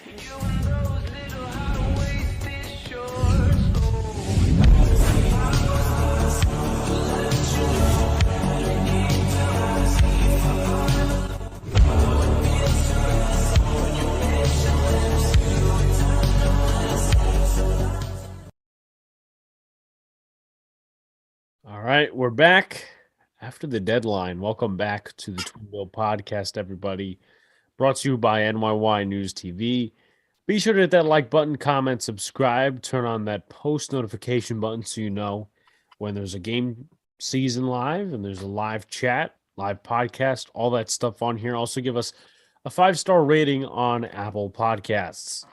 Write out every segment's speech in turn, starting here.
All right, we're back after the deadline. Welcome back to the Twinbill podcast, everybody. Brought to you by NyynewsTV. Be sure to hit that like button, comment, subscribe, turn on that post notification button so you know when there's a game season live and there's a live chat, live podcast, all that stuff on here. Also, give us a 5-star rating on Apple Podcasts.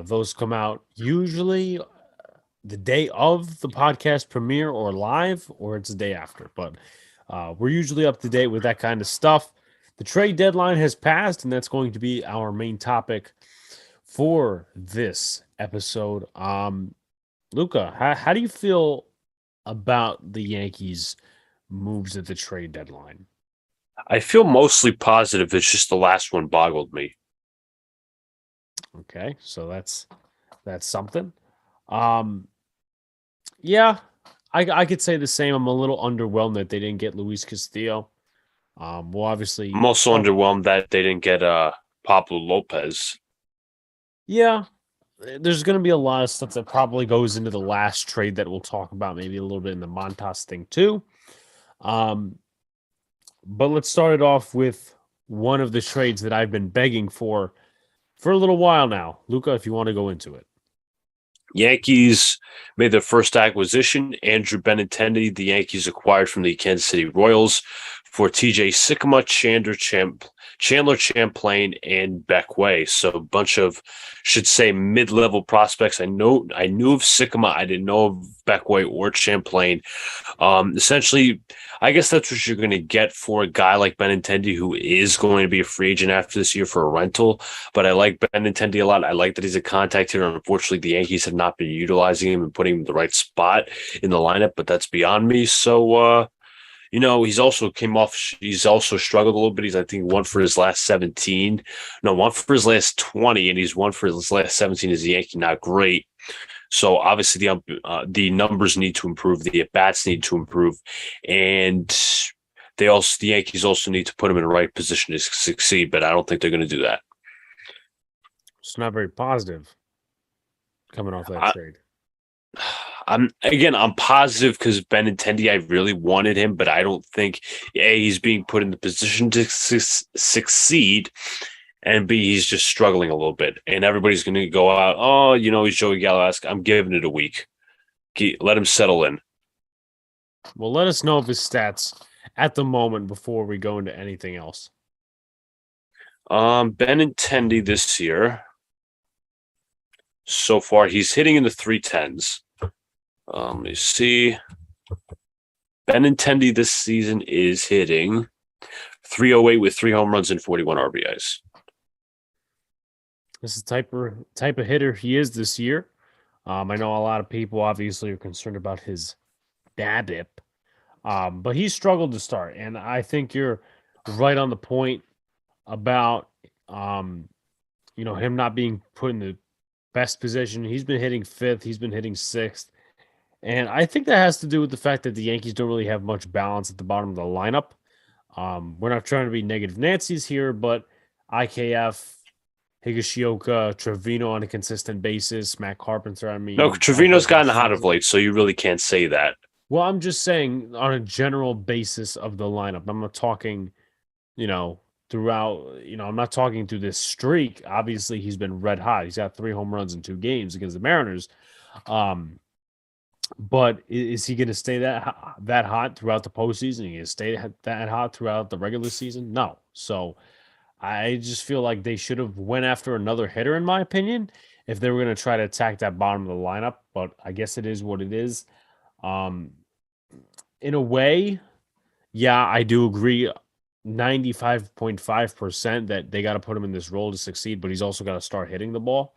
Those come out usually the day of the podcast premiere or live, or it's the day after. But we're usually up to date with that kind of stuff. The trade deadline has passed, and that's going to be our main topic for this episode. Luca, how do you feel about the Yankees' moves at the trade deadline? I feel mostly positive. It's just the last one boggled me. Okay, so that's something. Yeah, I could say the same. I'm a little underwhelmed that they didn't get Luis Castillo. Well, obviously, I'm also underwhelmed that they didn't get Pablo Lopez. yeah, there's going to be a lot of stuff that probably goes into the last trade that we'll talk about, maybe a little bit in the Montas thing too. But let's start it off with one of the trades that I've been begging for a little while now. Luca, if you want to go into it. Yankees made their first acquisition. Andrew Benintendi, the Yankees acquired from the Kansas City Royals for TJ Sycamore, Chandler Champlain, and Beck Way. So a bunch of, should say, mid-level prospects. I knew of Sycamore. I didn't know of Beck Way or Champlain. Essentially, I guess that's what you're going to get for a guy like Benintendi, who is going to be a free agent after this year for a rental. But I like Benintendi a lot. I like that he's a contact hitter. Unfortunately, the Yankees have not been utilizing him and putting him in the right spot in the lineup, but that's beyond me. So, he's also struggled a little bit. He's, I think, one for his last 17. No, one for his last 20, and he's one for his last 17 as a Yankee. Not great. So obviously the numbers need to improve, the at-bats need to improve, and the Yankees also need to put him in the right position to succeed, but I don't think they're going to do that. It's not very positive coming off that trade. I'm positive because Benintendi, I really wanted him, but I don't think A, he's being put in the position to succeed, and B, he's just struggling a little bit. And everybody's going to go out, oh, he's Joey Gallo-esque. I'm giving it a week. Let him settle in. Well, let us know of his stats at the moment before we go into anything else. Benintendi this year, so far, he's hitting in the 310s. Let me see. Benintendi this season is hitting 308 with 3 home runs and 41 RBIs. This is the type of hitter he is this year. I know a lot of people obviously are concerned about his BABIP, but he struggled to start, and I think you're right on the point about him not being put in the best position. He's been hitting 5th. He's been hitting 6th. And I think that has to do with the fact that the Yankees don't really have much balance at the bottom of the lineup. We're not trying to be negative Nancy's here, but IKF, Higashioka, Trivino on a consistent basis, Matt Carpenter, No, Trevino's gotten hot of late, so you really can't say that. Well, I'm just saying on a general basis of the lineup. I'm not talking, throughout, I'm not talking through this streak. Obviously, he's been red hot. He's got 3 home runs in 2 games against the Mariners. But is he going to stay that hot throughout the postseason? Is he going to stay that hot throughout the regular season? No. So I just feel like they should have went after another hitter, in my opinion, if they were going to try to attack that bottom of the lineup. But I guess it is what it is. In a way, yeah, I do agree 95.5% that they got to put him in this role to succeed, but he's also got to start hitting the ball.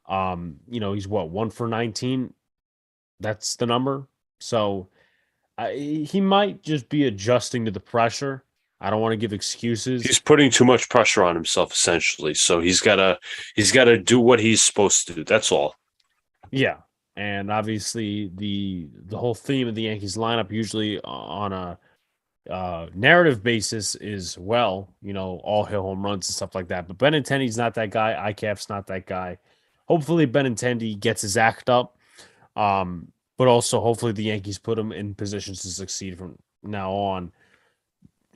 He's 1 for 19. That's the number. So he might just be adjusting to the pressure. I don't want to give excuses. He's putting too much pressure on himself, essentially. So he's gotta do what he's supposed to do. That's all. Yeah. And obviously the whole theme of the Yankees lineup usually on a narrative basis is, well, all hit home runs and stuff like that. But Benintendi's not that guy. ICAP's not that guy. Hopefully Benintendi gets his act up. But also hopefully the Yankees put him in positions to succeed from now on.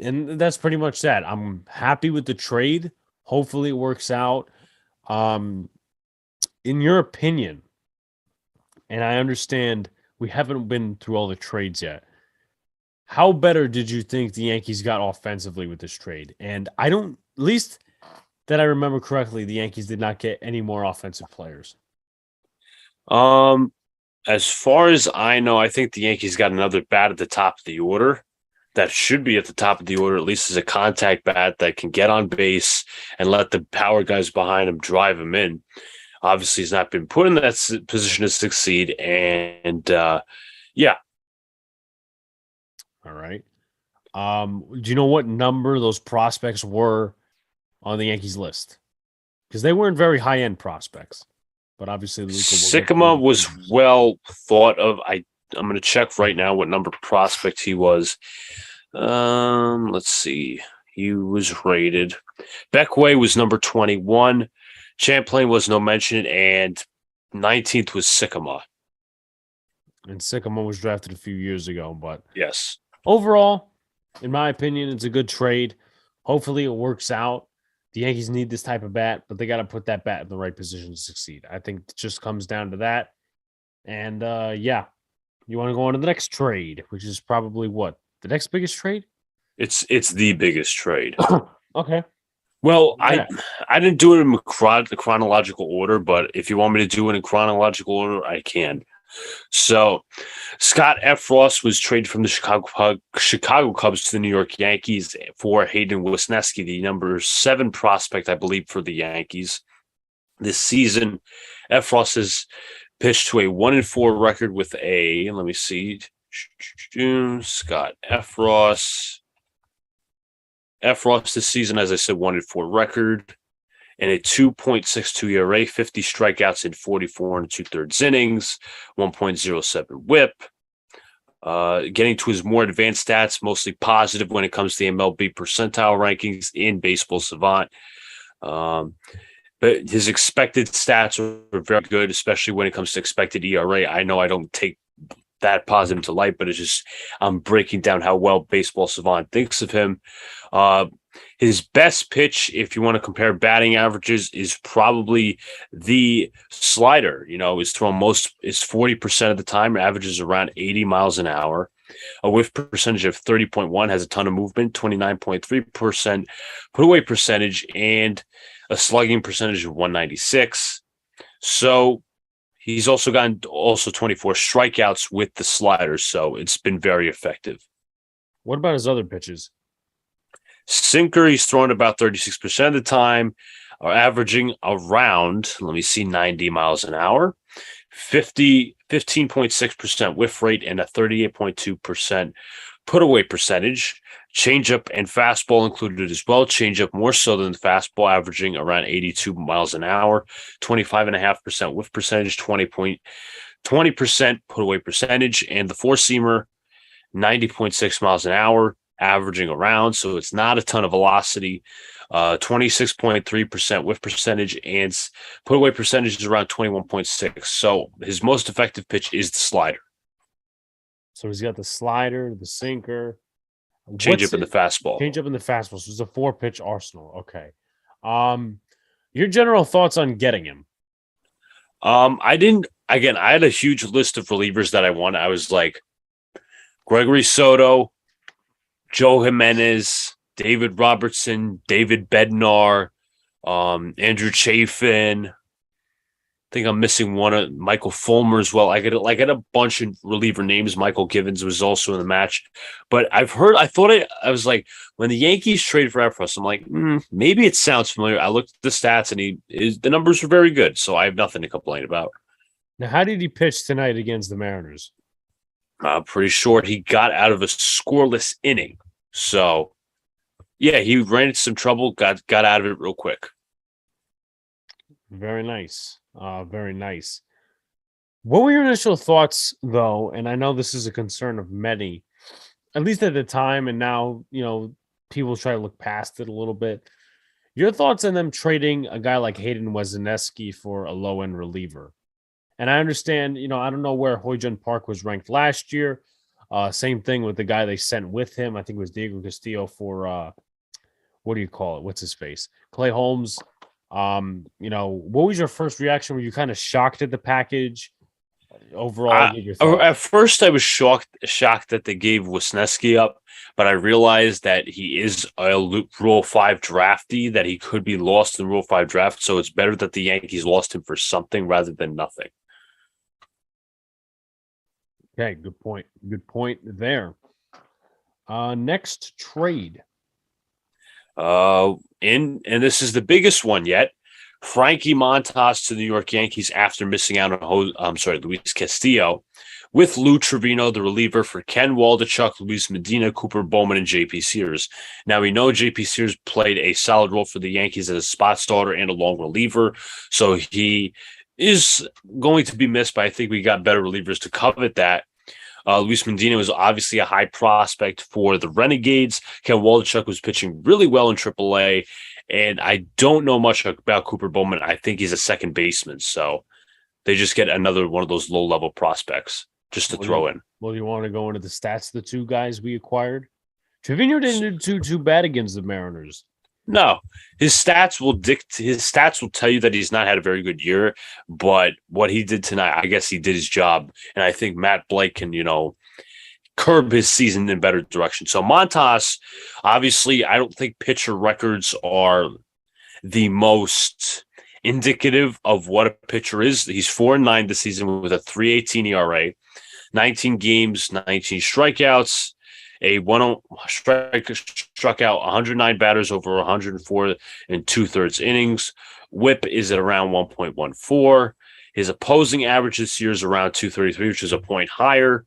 And that's pretty much that. I'm happy with the trade. Hopefully it works out. In your opinion, and I understand we haven't been through all the trades yet, how better did you think the Yankees got offensively with this trade? And I don't, at least that I remember correctly, the Yankees did not get any more offensive players. As far as I know, I think the Yankees got another bat at the top of the order. That should be at the top of the order, at least as a contact bat that can get on base and let the power guys behind him drive him in. Obviously, he's not been put in that position to succeed. And yeah. All right. Do you know what number those prospects were on the Yankees list? Because they weren't very high-end prospects. But obviously, Sycamore was well thought of. I'm going to check right now what number prospect he was. Let's see. He was rated. Beckway was number 21. Champlain was no mention, and 19th was Sycamore. And Sycamore was drafted a few years ago, but yes. Overall, in my opinion, it's a good trade. Hopefully, it works out. The Yankees need this type of bat, but they got to put that bat in the right position to succeed. I think it just comes down to that. And yeah, you want to go on to the next trade, which is probably what? The next biggest trade? It's the biggest trade. Okay. Well, yeah. I didn't do it in chronological order, but if you want me to do it in chronological order, I can. So, Scott Effross was traded from the Chicago Cubs to the New York Yankees for Hayden Wesneski, the number 7 prospect, I believe, for the Yankees. This season, Effross has pitched to a 1-4 record with a, let me see, Scott Effross. Effross this season, as I said, 1-4 record and a 2.62 ERA, 50 strikeouts in 44 and 2/3 innings, 1.07 WHIP. Getting to his more advanced stats, mostly positive when it comes to the MLB percentile rankings in Baseball Savant. But his expected stats are very good, especially when it comes to expected ERA. I know I don't take that positive to light, but it's just I'm breaking down how well Baseball Savant thinks of him. His best pitch, if you want to compare batting averages, is probably the slider. Is thrown is 40% of the time, averages around 80 miles an hour. A whiff percentage of 30.1, has a ton of movement, 29.3% put away percentage, and a slugging percentage of 196. So he's also gotten 24 strikeouts with the slider, so it's been very effective. What about his other pitches? Sinker, he's thrown about 36% of the time, averaging around, 90 miles an hour, 15.6% whiff rate, and a 38.2% put away percentage. Changeup and fastball included as well. Changeup more so than the fastball, averaging around 82 miles an hour, 25.5% whiff percentage, 20% put away percentage, and the four-seamer, 90.6 miles an hour, averaging around, so it's not a ton of velocity. 26.3% whiff percentage, and put away percentage is around 21.6. So his most effective pitch is the slider. So he's got the slider, the sinker, changeup, and the fastball. Changeup and the fastball. So it's a 4-pitch arsenal. Okay. Your general thoughts on getting him? I had a huge list of relievers that I wanted. I was like Gregory Soto, Joe Jimenez, David Robertson, David Bednar, Andrew Chafin. I think I'm missing one of Michael Fulmer as well. I got a bunch of reliever names. Michael Givens was also in the match, but I was like, when the Yankees traded for Effross, I'm like, maybe it sounds familiar. I looked at the stats and the numbers were very good, so I have nothing to complain about. Now, how did he pitch tonight against the Mariners? Pretty short. He got out of a scoreless inning. So Yeah, he ran into some trouble, got out of it real quick. Very nice. Very nice. What were your initial thoughts, though? And I know this is a concern of many, at least at the time, and now, people try to look past it a little bit. Your thoughts on them trading a guy like Hayden Wesneski for a low end reliever? And I understand, I don't know where Hoyjun Park was ranked last year. Same thing with the guy they sent with him. I think it was Diego Castillo for what do you call it? What's his face? Clay Holmes. What was your first reaction? Were you kind of shocked at the package? Overall, get your thoughts. At first, I was shocked that they gave Wisniewski up, but I realized that he is a Rule 5 draftee, that he could be lost in Rule 5 draft. So it's better that the Yankees lost him for something rather than nothing. Okay, good point. Good point there. Next trade. And this is the biggest one yet. Frankie Montas to the New York Yankees after missing out on Luis Castillo, with Lou Trivino, the reliever, for Ken Waldichuk, Luis Medina, Cooper Bowman, and J.P. Sears. Now, we know J.P. Sears played a solid role for the Yankees as a spot starter and a long reliever, so he is going to be missed, but I think we got better relievers to covet that. Luis Medina was obviously a high prospect for the Renegades. Ken Waldichuk was pitching really well in AAA, and I don't know much about Cooper Bowman. I think he's a second baseman, so they just get another one of those low-level prospects just to throw in. Well, you want to go into the stats of the two guys we acquired? Trivino didn't do too bad against the Mariners. No, his stats will tell you that he's not had a very good year, but what he did tonight, I guess he did his job, and I think Matt Blake can, curb his season in better direction. So Montas, obviously, I don't think pitcher records are the most indicative of what a pitcher is. He's 4-9 this season with a 3.18 ERA, 19 games, 19 strikeouts. Struck out 109 batters over 104 and 2/3 innings. WHIP is at around 1.14. His opposing average this year is around 233, which is a point higher.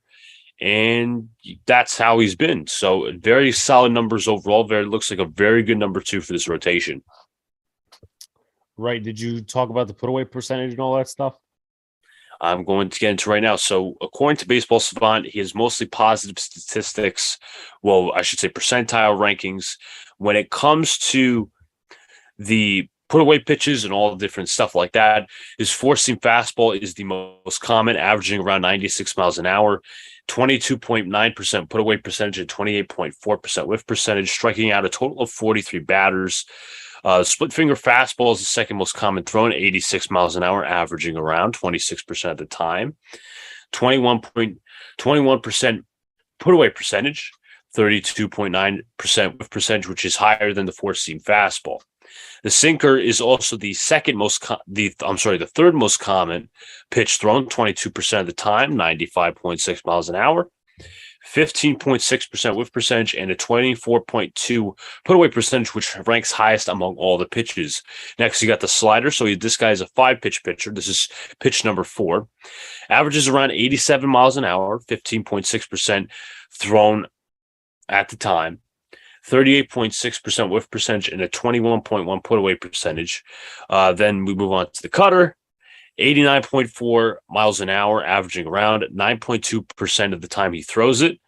And that's how he's been. So very solid numbers overall. Looks like a very good number 2 for this rotation. Right. Did you talk about the put away percentage and all that stuff? I'm going to get into right now. So according to Baseball Savant, he has mostly positive statistics. Well, I should say percentile rankings. When it comes to the put away pitches and all the different stuff like that, his four-seam fastball is the most common, averaging around 96 miles an hour, 22.9% put away percentage and 28.4% whiff percentage, striking out a total of 43 batters. Split finger fastball is the second most common thrown, 86 miles an hour, averaging around 26% of the time. 21% put away percentage, 32.9% whiff percentage, which is higher than the four seam fastball. The sinker is also the third most common pitch thrown, 22% of the time, 95.6 miles an hour. 15.6% whiff percentage and a 24.2 put away percentage, which ranks highest among all the pitches. Next, you got the slider. So this guy is a 5-pitch pitcher. This is pitch number 4. Averages around 87 miles an hour, 15.6% thrown at the time. 38.6% whiff percentage and a 21.1 put away percentage. Then we move on to the cutter. 89.4 miles an hour, averaging around 9.2% of the time he throws it,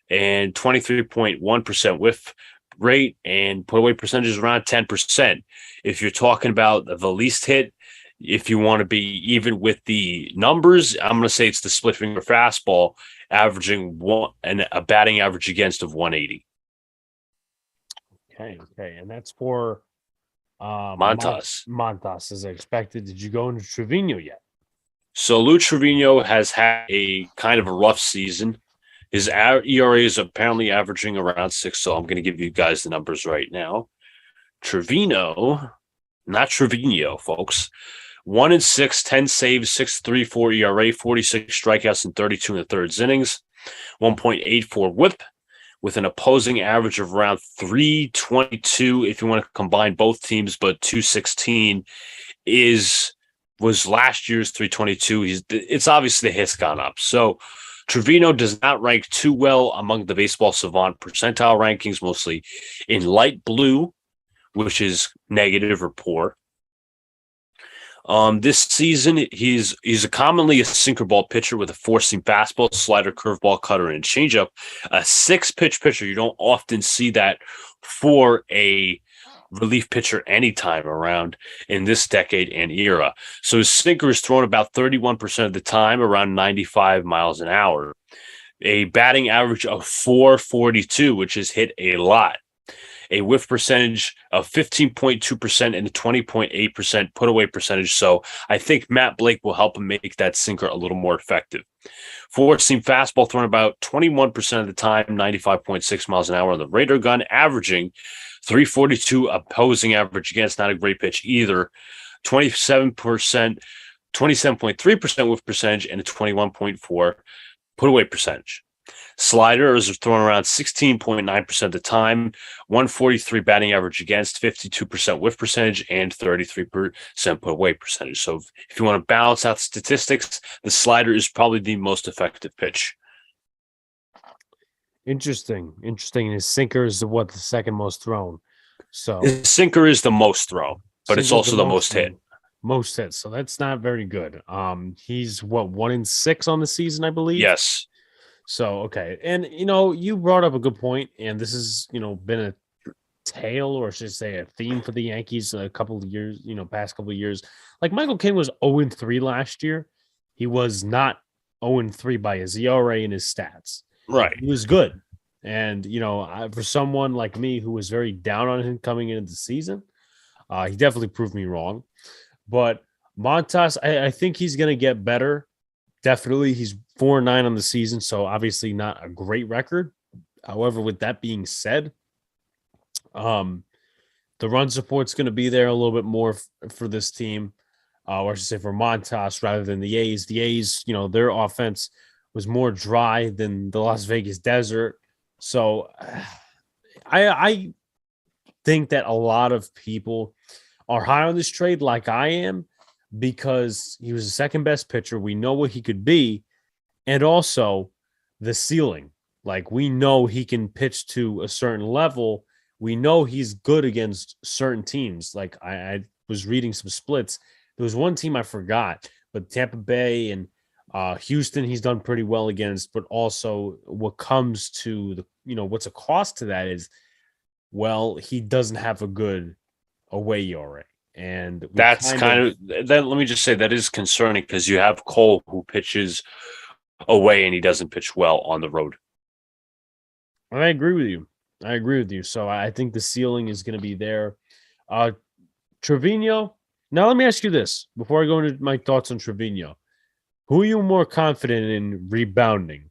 and 23.1% whiff rate, and put away percentage is around 10%. If you're talking about the least hit, if you want to be even with the numbers, I'm going to say it's the split finger fastball, averaging a batting average against of 180. Okay, and that's for Montas. Montas is expected. Did you go into Trivino yet? So Lou Trivino has had a kind of a rough season. His ERA is apparently averaging around 6, so I'm going to give you guys the numbers right now. Trivino, not Trivino, folks. 1-6, 10 saves, 6.34 ERA, 46 strikeouts in 32 1/3 innings, 1.84 WHIP, with an opposing average of around 322 if you want to combine both teams, but 216 was last year's 322. It's obviously the hit's gone up. So Trivino does not rank too well among the Baseball Savant percentile rankings, mostly in light blue, which is negative or poor. This season, he's commonly a sinker ball pitcher with a four-seam fastball, slider, curveball, cutter, and changeup. A six-pitch pitcher, you don't often see that for a relief pitcher anytime around in this decade and era. So his sinker is thrown about 31% of the time, around 95 miles an hour. A batting average of 442, which is hit a lot. A whiff percentage of 15.2% and a 20.8% put away percentage. So I think Matt Blake will help him make that sinker a little more effective. Four-seam fastball thrown about 21% of the time, 95.6 miles an hour on the radar gun, averaging 342 opposing average against, not a great pitch either. 27.3% whiff percentage and a 21.4 put away percentage. Slider is thrown around 16.9% of the time, 143 batting average against, 52% whiff percentage, and 33% put away percentage. So if you want to balance out the statistics, the slider is probably the most effective pitch. Interesting. His sinker is the second most thrown. So his sinker is the most thrown, but it's also the most hit. Most hits. So that's not very good. He's 1-6 on the season, I believe. Yes. So, okay. And, you brought up a good point, and this has, been a tale, or should I say a theme for the Yankees a couple of years, past couple of years. Like Michael King was 0-3 last year. He was not 0-3 by his ERA and his stats. Right. He was good. And, for someone like me who was very down on him coming into the season, he definitely proved me wrong. But Montas, I think he's going to get better. Definitely, he's 4-9 on the season, so obviously not a great record. However, with that being said, the run support's going to be there a little bit more for this team, or I should say for Montas rather than the A's. The A's, their offense was more dry than the Las Vegas desert. So I think that a lot of people are high on this trade like I am, because he was the second best pitcher. We know what he could be. And also the ceiling. Like, we know he can pitch to a certain level. We know he's good against certain teams. Like, I was reading some splits. There was one team I forgot, but Tampa Bay and Houston, he's done pretty well against. But also what comes to the, what's a cost to that is, well, he doesn't have a good away ERA. And that's let me just say that is concerning, because you have Cole who pitches away and he doesn't pitch well on the road. I agree with you. So I think the ceiling is going to be there. Trivino. Now let me ask you this before I go into my thoughts on Trivino. Who are you more confident in rebounding?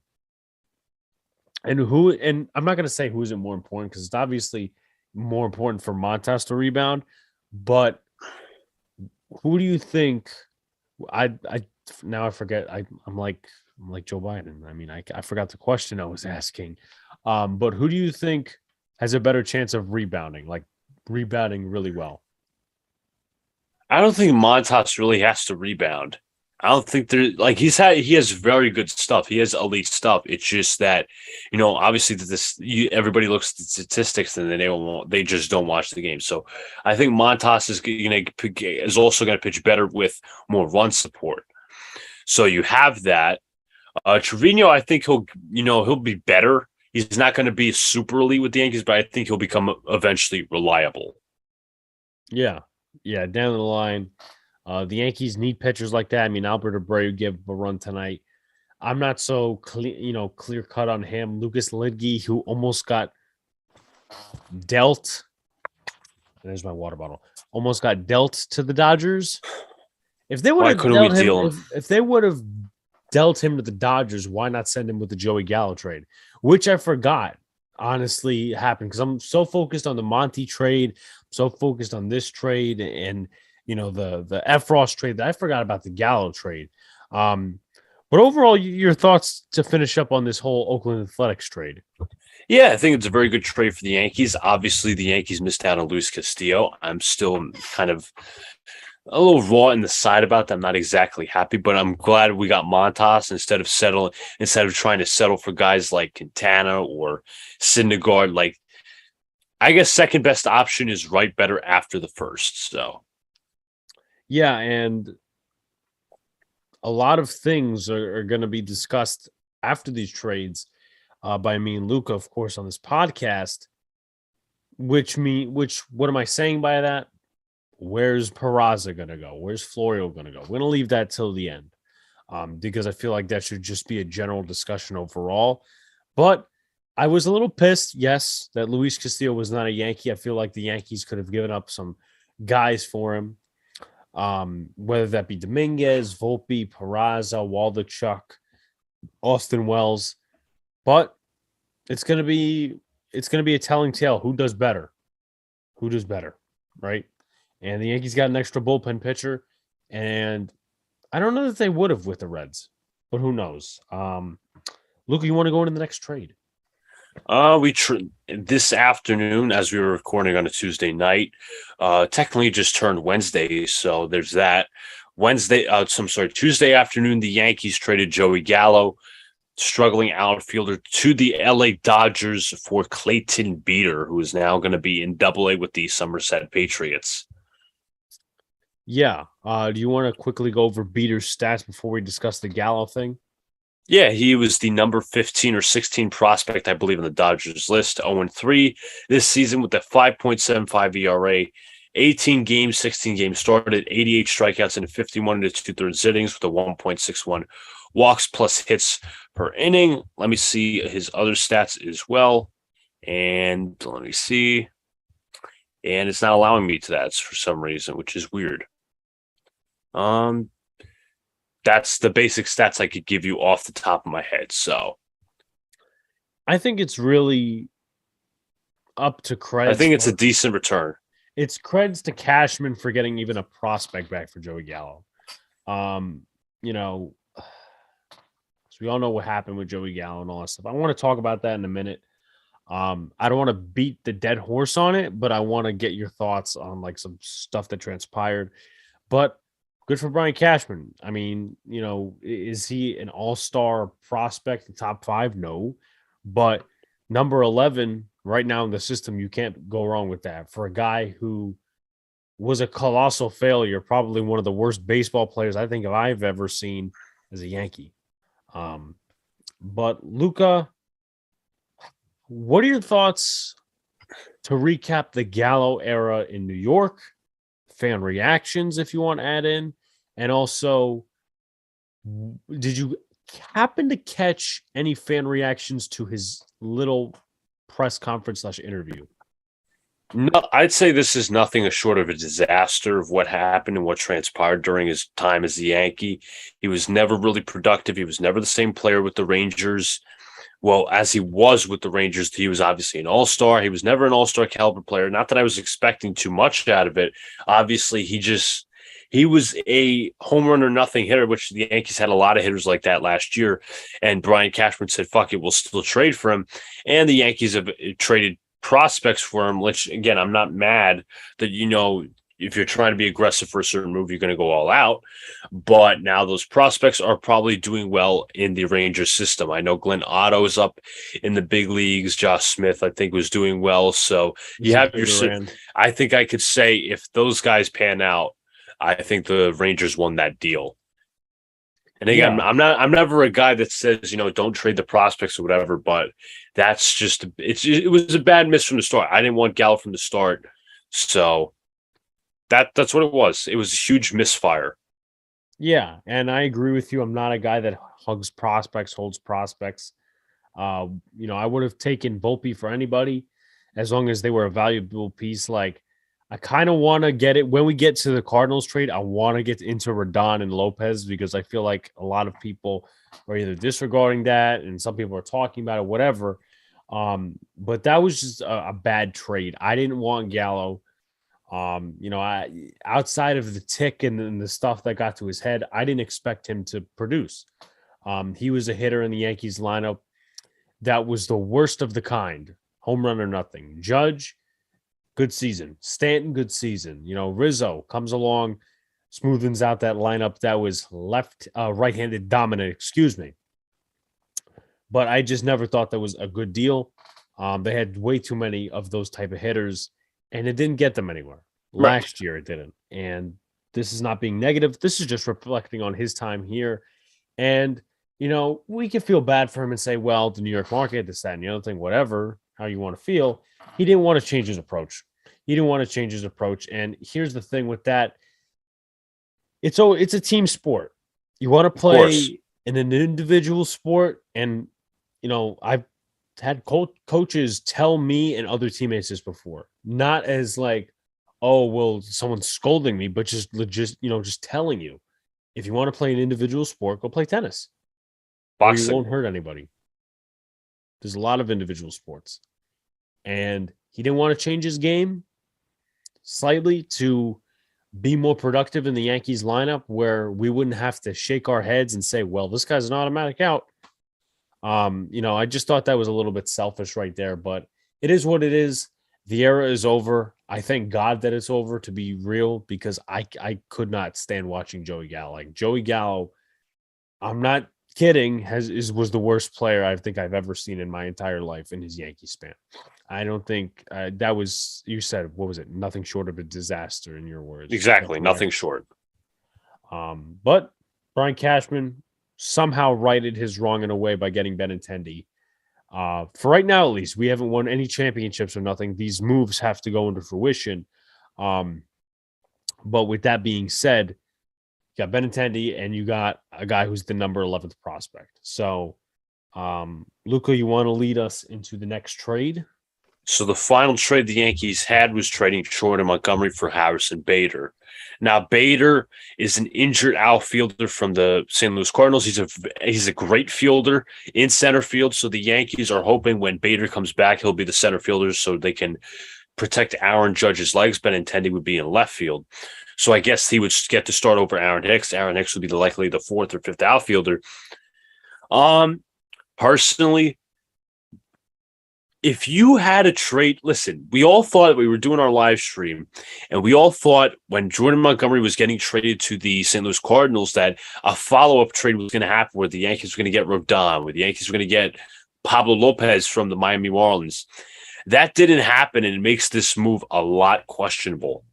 And I'm not going to say who isn't more important, because it's obviously more important for Montas to rebound, but who do you think? I forget. I'm like Joe Biden. I mean, I forgot the question I was asking. But who do you think has a better chance of rebounding really well? I don't think Montas really has to rebound. I don't think he has very good stuff. He has elite stuff. It's just that, obviously everybody looks at the statistics and then they just don't watch the game. So I think Montas is also going to pitch better with more run support. So you have that. Trivino, I think he'll be better. He's not going to be super elite with the Yankees, but I think he'll become eventually reliable. Yeah, down the line. The Yankees need pitchers like that. I mean, Albert Abreu gave a run tonight. I'm not so clear cut on him. Lucas Lidge, who almost got dealt. There's my water bottle. Almost got dealt to the Dodgers. If they would have dealt him, if they would have dealt him to the Dodgers, why not send him with the Joey Gallo trade? Which I forgot honestly happened, because I'm so focused on the Monty trade, so focused on this trade and the Effross trade that I forgot about the Gallo trade. But overall, your thoughts to finish up on this whole Oakland Athletics trade? Yeah, I think it's a very good trade for the Yankees. Obviously, the Yankees missed out on Luis Castillo. I'm still kind of a little raw in the side about that. I'm not exactly happy, but I'm glad we got Montas instead of trying to settle for guys like Quintana or Syndergaard. Like, I guess second best option is right better after the first. So Yeah, and a lot of things are going to be discussed after these trades by me and Luca, of course, on this podcast. Which what am I saying by that? Where's Peraza going to go? Where's Florio going to go? We're going to leave that till the end because I feel like that should just be a general discussion overall. But I was a little pissed, yes, that Luis Castillo was not a Yankee. I feel like the Yankees could have given up some guys for him, whether that be Dominguez, Volpe, Peraza, Waldichuk, Austin Wells. But it's going to be a telling tale. Who does better? Who does better, right? And the Yankees got an extra bullpen pitcher, and I don't know that they would have with the Reds, but who knows? Luca, you want to go into the next trade? This afternoon, as we were recording on a Tuesday night, technically just turned Wednesday, so there's that. Tuesday afternoon, the Yankees traded Joey Gallo, struggling outfielder, to the LA Dodgers for Clayton Beeter, who is now going to be in Double-A with the Somerset Patriots. Yeah. Do you want to quickly go over Beater's stats before we discuss the Gallo thing? Yeah, he was the number 15 or 16 prospect, I believe, in the Dodgers list. 0-3 this season with a 5.75 ERA, 18 games, 16 games started, 88 strikeouts, and 51 and 2/3 innings with a 1.61 walks plus hits per inning. Let me see his other stats as well. And let me see. And it's not allowing me to that for some reason, which is weird. That's the basic stats I could give you off the top of my head. So I think it's really up to creds. I think it's a decent return. It's creds to Cashman for getting even a prospect back for Joey Gallo. You know, so we all know what happened with Joey Gallo and all that stuff. I want to talk about that in a minute. I don't want to beat the dead horse on it, but I want to get your thoughts on like some stuff that transpired. But good for Brian Cashman. I mean, is he an all-star prospect in top 5? No. But number 11 right now in the system, you can't go wrong with that. For a guy who was a colossal failure, probably one of the worst baseball players I think I've ever seen as a Yankee. But Luca, what are your thoughts to recap the Gallo era in New York? Fan reactions, if you want to add in, and also, did you happen to catch any fan reactions to his little press conference / interview? No, I'd say this is nothing short of a disaster of what happened and what transpired during his time as a Yankee. He was never really productive. He was never the same player with the Rangers. Well, as he was with the Rangers, he was obviously an all-star. He was never an all-star caliber player. Not that I was expecting too much out of it. Obviously, he was a home run or nothing hitter, which the Yankees had a lot of hitters like that last year. And Brian Cashman said, fuck it, we'll still trade for him. And the Yankees have traded prospects for him, which, again, I'm not mad that, if you're trying to be aggressive for a certain move, you're going to go all out. But now those prospects are probably doing well in the Rangers system. I know Glenn Otto is up in the big leagues. Josh Smith, I think, was doing well. So you have I think I could say if those guys pan out, I think the Rangers won that deal. And again, I'm never a guy that says, don't trade the prospects or whatever, but that's just, it was a bad miss from the start. I didn't want Gallo from the start. So that's what it was. It was a huge misfire. Yeah, and I agree with you. I'm not a guy that hugs prospects, holds prospects. I would have taken Volpe for anybody as long as they were a valuable piece. Like, I kind of want to get it when we get to the Cardinals trade. I want to get into Rodon and Lopez because I feel like a lot of people are either disregarding that and some people are talking about it, whatever. But that was just a bad trade. I didn't want Gallo. I outside of the tick and the stuff that got to his head, I didn't expect him to produce. He was a hitter in the Yankees lineup that was the worst of the kind. Home run or nothing. Judge, good season. Stanton, good season. Rizzo comes along, smoothens out that lineup that was right-handed dominant, excuse me. But I just never thought that was a good deal. They had way too many of those type of hitters, and it didn't get them anywhere. Right. Last year it didn't. And this is not being negative. This is just reflecting on his time here. And, we can feel bad for him and say, well, the New York market, this, that, and the other thing, whatever, how you want to feel. He didn't want to change his approach. And here's the thing with that. It's a team sport. You want to play in an individual sport. And, I've had coaches tell me and other teammates this before, not as like, oh, well, someone's scolding me, but just just telling you, if you want to play an individual sport, go play tennis. Boxing. You won't hurt anybody. There's a lot of individual sports. And he didn't want to change his game slightly to be more productive in the Yankees lineup, where we wouldn't have to shake our heads and say, well, this guy's an automatic out. I just thought that was a little bit selfish right there, but it is what it is. The era is over. I thank God that it's over, to be real, because I could not stand watching Joey Gallo. Like, Joey Gallo, I'm not kidding, was the worst player I think I've ever seen in my entire life in his Yankee span. I don't think that was, you said, what was it? Nothing short of a disaster, in your words. Exactly. Nothing short. But Brian Cashman somehow righted his wrong in a way by getting Benintendi. For right now, at least, we haven't won any championships or nothing. These moves have to go into fruition. But with that being said, you got Benintendi and you got a guy who's the number 11th prospect. So, Luca, you want to lead us into the next trade? So the final trade the Yankees had was trading Jordan Montgomery for Harrison Bader. Now, Bader is an injured outfielder from the St. Louis Cardinals. He's a great fielder in center field. So the Yankees are hoping when Bader comes back, he'll be the center fielder so they can protect Aaron Judge's legs. Benintendi would be in left field. So I guess he would get to start over Aaron Hicks. Aaron Hicks would be likely the fourth or fifth outfielder. Personally, if you had a trade, listen, we all thought we were doing our live stream, and we all thought when Jordan Montgomery was getting traded to the St. Louis Cardinals that a follow-up trade was going to happen where the Yankees were going to get Rodon, where the Yankees were going to get Pablo Lopez from the Miami Marlins. That didn't happen, and it makes this move a lot questionable.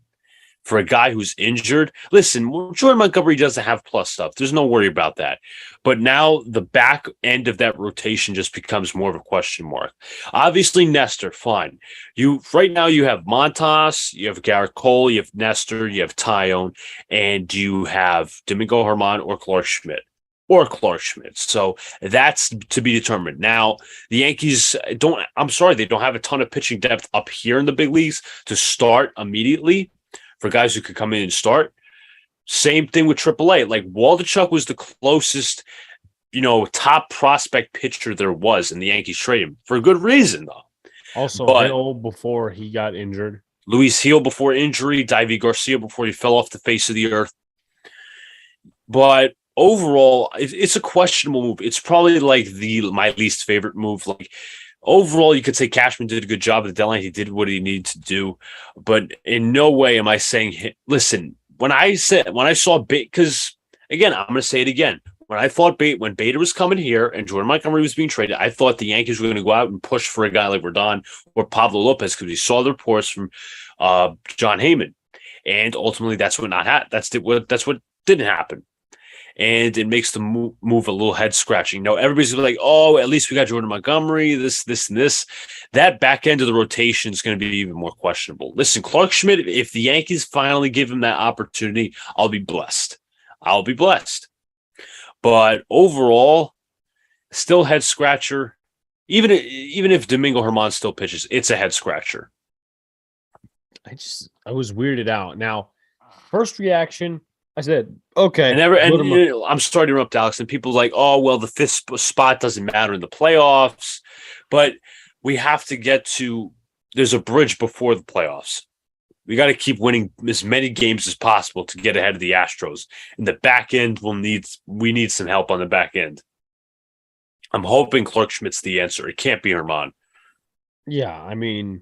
For a guy who's injured, listen, Jordan Montgomery doesn't have plus stuff. There's no worry about that. But now the back end of that rotation just becomes more of a question mark. Obviously, Nestor, fine. Right now you have Montas, you have Garrett Cole, you have Nestor, you have Tyone, and you have Domingo Germán or Clark Schmidt. So that's to be determined. Now, the Yankees they don't have a ton of pitching depth up here in the big leagues to start immediately for guys who could come in and start. Same thing with AAA. Like, Waldichuk was the closest, top prospect pitcher there was in the Yankees trade him for a good reason, though. Also, Hill before he got injured. Luis Hill before injury. Davy Garcia before he fell off the face of the earth. But overall, it's a questionable move. It's probably like my least favorite move. Like, overall, you could say Cashman did a good job at the deadline. He did what he needed to do. But in no way am I saying, listen, when I saw Bader, because, again, I'm going to say it again. When Bader was coming here and Jordan Montgomery was being traded, I thought the Yankees were going to go out and push for a guy like Rodon or Pablo Lopez because we saw the reports from John Heyman. And ultimately, that's what didn't happen. And it makes the move a little head scratching. Everybody's like, oh, at least we got Jordan Montgomery, this, and this. That back end of the rotation is going to be even more questionable. Listen, Clark Schmidt, if the Yankees finally give him that opportunity, I'll be blessed. But overall, still head scratcher. Even if Domingo Germán still pitches, it's a head scratcher. I was weirded out. Now, first reaction, I said, okay. And I'm sorry to interrupt, Alex. And people are like, oh, well, the fifth spot doesn't matter in the playoffs. But we have to get to – there's a bridge before the playoffs. We got to keep winning as many games as possible to get ahead of the Astros. And the back end, we need some help on the back end. I'm hoping Clark Schmidt's the answer. It can't be Germán. Yeah, I mean,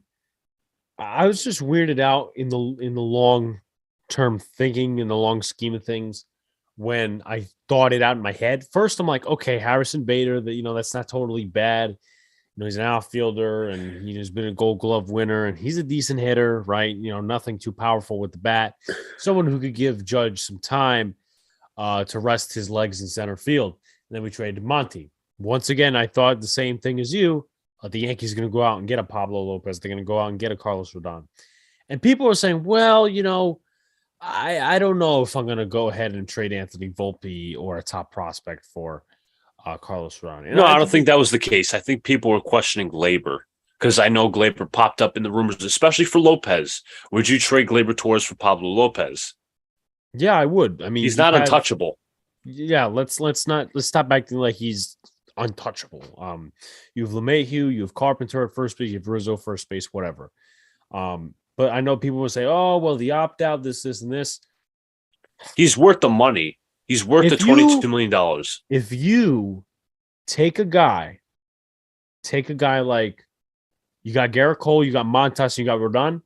I was just weirded out in the long term thinking in the long scheme of things when I thought it out in my head. First, I'm like, okay, Harrison Bader, that's not totally bad. He's an outfielder and he's been a Gold Glove winner and he's a decent hitter, right? Nothing too powerful with the bat. Someone who could give Judge some time to rest his legs in center field. And then we traded Monty. Once again, I thought the same thing as you. The Yankees are going to go out and get a Pablo Lopez. They're going to go out and get a Carlos Rodon. And people are saying, well, I don't know if I'm going to go ahead and trade Anthony Volpe or a top prospect for Carlos Rodon. No, I don't think that was the case. I think people were questioning Glaber because I know Glaber popped up in the rumors, especially for Lopez. Would you trade Glaber Torres for Pablo Lopez? Yeah, I would. I mean, he's not untouchable. Yeah, let's stop acting like he's untouchable. You have LeMahieu, you have Carpenter at first base, you have Rizzo first base, whatever. But I know people will say, "Oh, well, the opt out, this, and this." He's worth the money. He's worth the $22 million. If you take a guy like you got Garrett Cole, you got Montas, you got Rodon,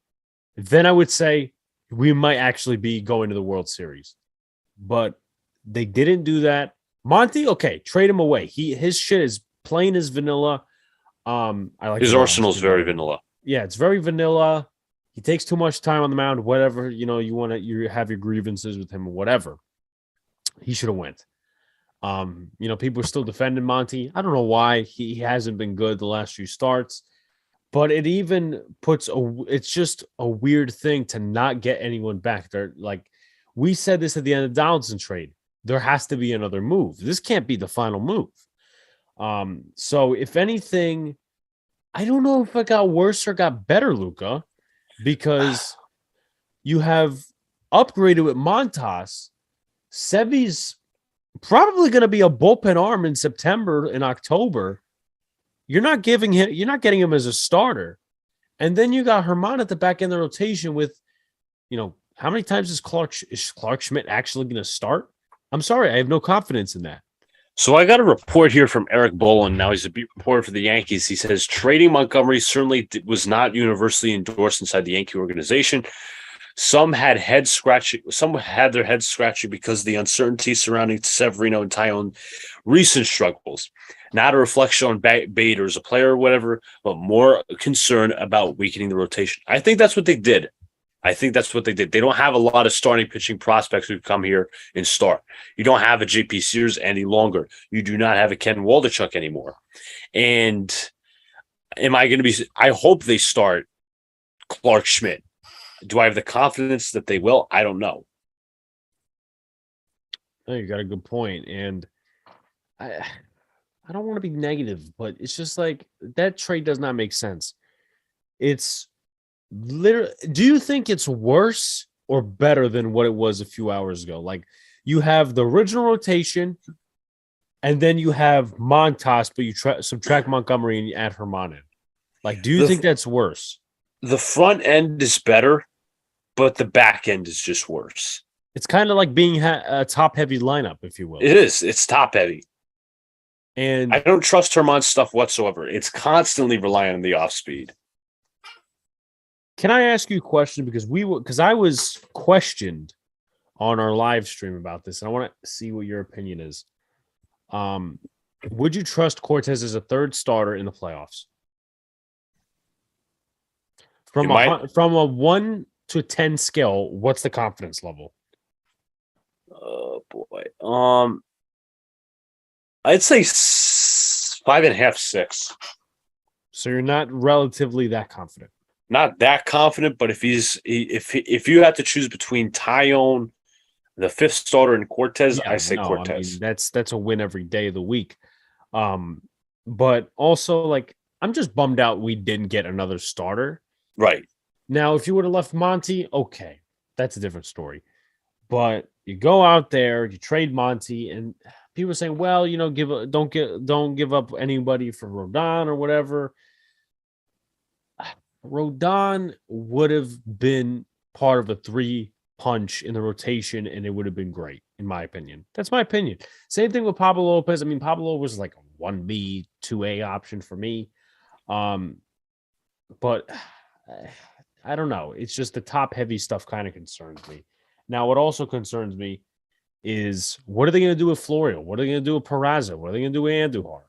then I would say we might actually be going to the World Series. But they didn't do that. Monty, okay, trade him away. His shit is plain as vanilla. I like his arsenal's very vanilla. Yeah, it's very vanilla. He takes too much time on the mound. Whatever, you have your grievances with him or whatever. He should have went. People are still defending Monty. I don't know why he hasn't been good the last few starts, but it even it's just a weird thing to not get anyone back there. Like we said this at the end of the Donaldson trade, there has to be another move. This can't be the final move. So if anything, I don't know if it got worse or got better, Luca, because you have upgraded with Montas. Sevy's probably going to be a bullpen arm in September and October. You're not getting him as a starter. And then you got Herman at the back end of the rotation with, how many times is Clark Schmidt actually going to start? I'm sorry, I have no confidence in that. So I got a report here from Eric Bolin. Now he's a beat reporter for the Yankees. He says trading Montgomery certainly was not universally endorsed inside the Yankee organization. Some had their heads scratching because of the uncertainty surrounding Severino and Taillon recent struggles. Not a reflection on Bader as a player or whatever, but more concern about weakening the rotation. I think that's what they did. They don't have a lot of starting pitching prospects who come here and start. You don't have a JP Sears any longer. You do not have a Ken Waldichuk anymore. And I hope they start Clark Schmidt. Do I have the confidence that they will? I don't know. Oh, you got a good point. And I don't want to be negative, but it's just like that trade does not make sense. It's literally, do you think it's worse or better than what it was a few hours ago? Like you have the original rotation and then you have Montas, but you subtract Montgomery and you add Herman in. Like, do you think that's worse? The front end is better, but the back end is just worse. It's kind of like being a top-heavy lineup, if you will. It is. It's top-heavy. And I don't trust Herman's stuff whatsoever. It's constantly relying on the off-speed. Can I ask you a question? Because I was questioned on our live stream about this, and I want to see what your opinion is. Would you trust Cortez as a third starter in the playoffs? From a 1 to 10 scale, what's the confidence level? Oh boy. I'd say 5.5, 6. So you're not relatively that confident. Not that confident, but if you have to choose between Taillon, the fifth starter, and Cortez, I say Cortez. I mean, that's a win every day of the week. But also, like, I'm just bummed out we didn't get another starter. Right. Now, if you would have left Monty, okay, that's a different story. But you go out there, you trade Monty, and people are saying, well, don't give up anybody for Rodon or whatever. Rodon would have been part of a 3-punch in the rotation, and it would have been great, in my opinion. That's my opinion. Same thing with Pablo Lopez. I mean, Pablo was like a 1B, 2A option for me. But I don't know. It's just the top-heavy stuff kind of concerns me. Now, what also concerns me is what are they going to do with Florio? What are they going to do with Peraza? What are they going to do with Andujar?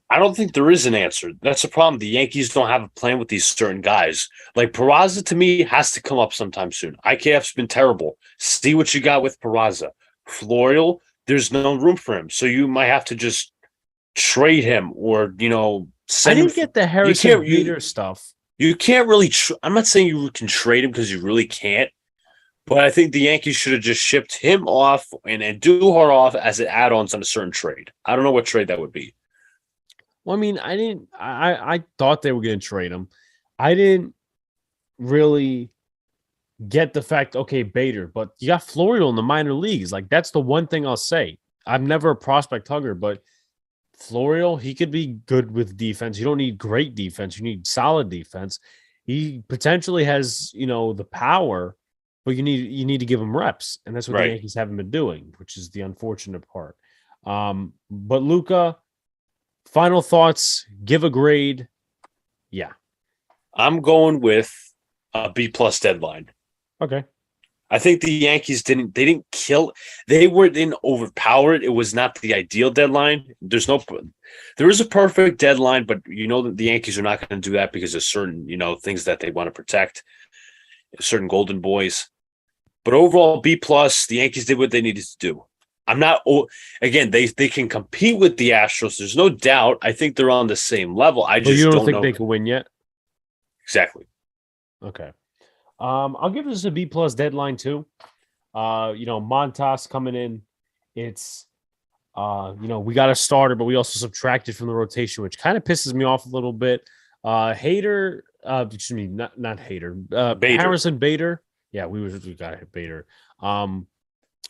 I don't think there is an answer. That's the problem. The Yankees don't have a plan with these certain guys. Like Peraza, to me, has to come up sometime soon. IKF's been terrible. See what you got with Peraza. Florio, there's no room for him. So you might have to just trade him or, send I him. didn't get the Harrison Bader stuff. You can't really. I'm not saying you can trade him because you really can't. But I think the Yankees should have just shipped him off and Andujar off as add-ons on a certain trade. I don't know what trade that would be. Well, I mean, I thought they were going to trade him. I didn't really get the fact, okay, Bader, but you got Florio in the minor leagues. Like, that's the one thing I'll say. I'm never a prospect hugger, but Florio, he could be good with defense. You don't need great defense. You need solid defense. He potentially has, the power, but you need to give him reps. And that's what the Yankees haven't been doing, which is the unfortunate part. But Luca, final thoughts, give a grade. Yeah. I'm going with a B+ deadline. Okay. I think the Yankees didn't overpower it. It was not the ideal deadline. There is a perfect deadline, but that the Yankees are not going to do that because of certain, things that they want to protect, certain golden boys. But overall, B+, the Yankees did what they needed to do. I'm not, again, they can compete with the Astros. There's no doubt. I think they're on the same level. You don't think they can win yet? Exactly. Okay. I'll give this a B+ deadline too. Montas coming in. It's, we got a starter, but we also subtracted from the rotation, which kind of pisses me off a little bit. Bader. Harrison Bader. Yeah, we got Bader.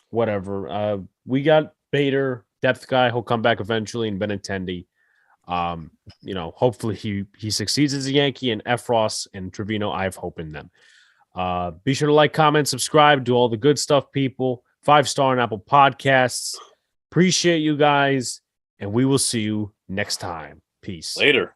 Whatever. We got Bader, depth guy. He'll come back eventually, and Benintendi. Hopefully he succeeds as a Yankee, and Effross and Trivino, I have hope in them. Be sure to like, comment, subscribe, do all the good stuff, people. 5-star on Apple Podcasts. Appreciate you guys, and we will see you next time. Peace. Later.